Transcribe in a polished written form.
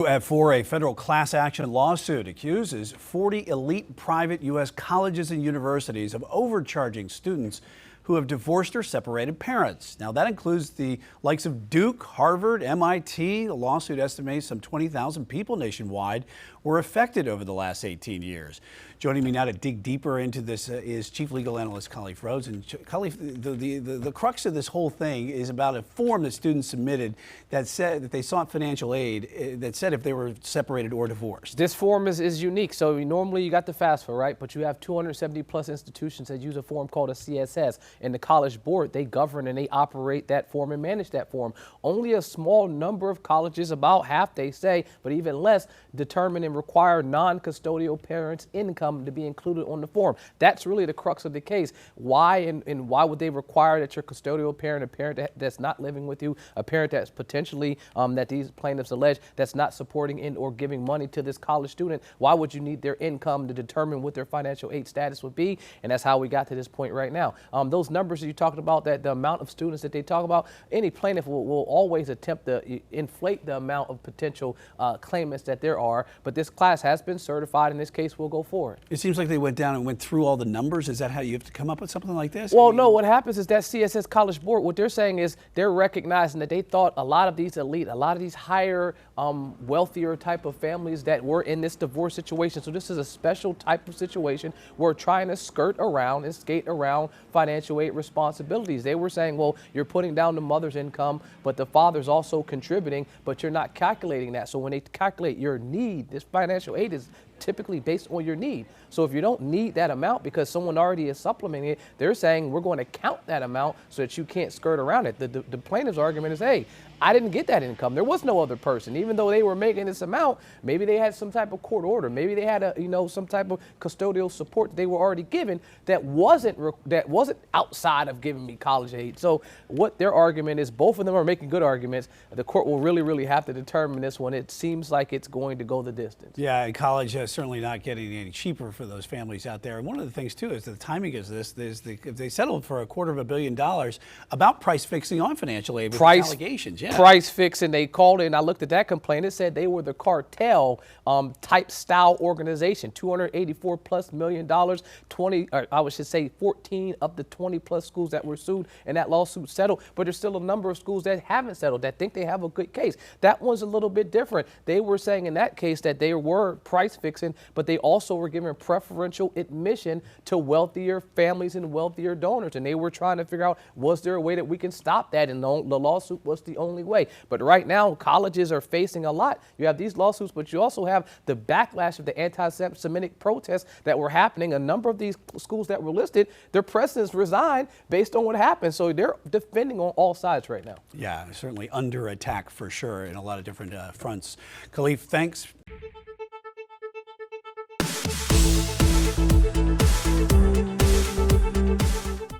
For a federal class action lawsuit accuses 40 elite private U.S. colleges and universities of overcharging students who have divorced or separated parents. Now, that includes the likes of Duke, Harvard, MIT. The lawsuit estimates some 20,000 people nationwide were affected over the last 18 years. Joining me now to dig deeper into this is Chief Legal Analyst Khalif Rhodes. And Khalif, the crux of this whole thing is about a form that students submitted that said that they sought financial aid that said if they were separated or divorced. This form is unique. So normally you got the FAFSA, right? But you have 270 plus institutions that use a form called a CSS. And the College Board, they govern and they operate that form and manage that form. Only a small number of colleges, about half they say, but even less, determine and require non-custodial parents' income to be included on the form. That's really the crux of the case. Why and why would they require that your custodial parent, a parent that's not living with you, a parent that's potentially, that these plaintiffs allege, that's not supporting in or giving money to this college student, why would you need their income to determine what their financial aid status would be? And that's how we got to this point right now. Those numbers that you talked about, that the amount of students that they talk about, any plaintiff will always attempt to inflate the amount of potential claimants that there are, but this class has been certified and this case will go forward. It seems like they went down and went through all the numbers. Is that how you have to come up with something like this? Well, no, what happens is that CSS College Board, what they're saying is they're recognizing that they thought a lot of these elite, a lot of these higher, wealthier type of families that were in this divorce situation. So this is a special type of situation where trying to skirt around and skate around financial aid responsibilities. They were saying, well, you're putting down the mother's income, but the father's also contributing, but you're not calculating that. So when they calculate your need, this financial aid is typically based on your need. So if you don't need that amount because someone already is supplementing it, they're saying we're going to count that amount so that you can't skirt around it. The plaintiff's argument is, hey, I didn't get that income. There was no other person. Even though they were making this amount, maybe they had some type of court order. Maybe they had some type of custodial support that they were already given that wasn't outside of giving me college aid. So what their argument is, both of them are making good arguments. The court will really have to determine this one. It seems like it's going to go the distance. Yeah, college is certainly not getting any cheaper for those families out there. And one of the things too is the timing is this. If they settled for $250 million about price fixing on financial aid with allegations. Yeah. Price fixing, they called it, and I looked at that complaint. It said they were the cartel type style organization. $284+ million, 14 of the 20+ schools that were sued and that lawsuit settled. But there's still a number of schools that haven't settled that think they have a good case. That one's a little bit different. They were saying in that case that they were price fixing, but they also were giving preferential admission to wealthier families and wealthier donors. And they were trying to figure out, was there a way that we can stop that? And the lawsuit was the only way. But right now, colleges are facing a lot. You have these lawsuits, but you also have the backlash of the anti-Semitic protests that were happening. A number of these schools that were listed, their presidents resigned based on what happened. So they're defending on all sides right now. Yeah, certainly under attack for sure in a lot of different fronts. Khalif, thanks.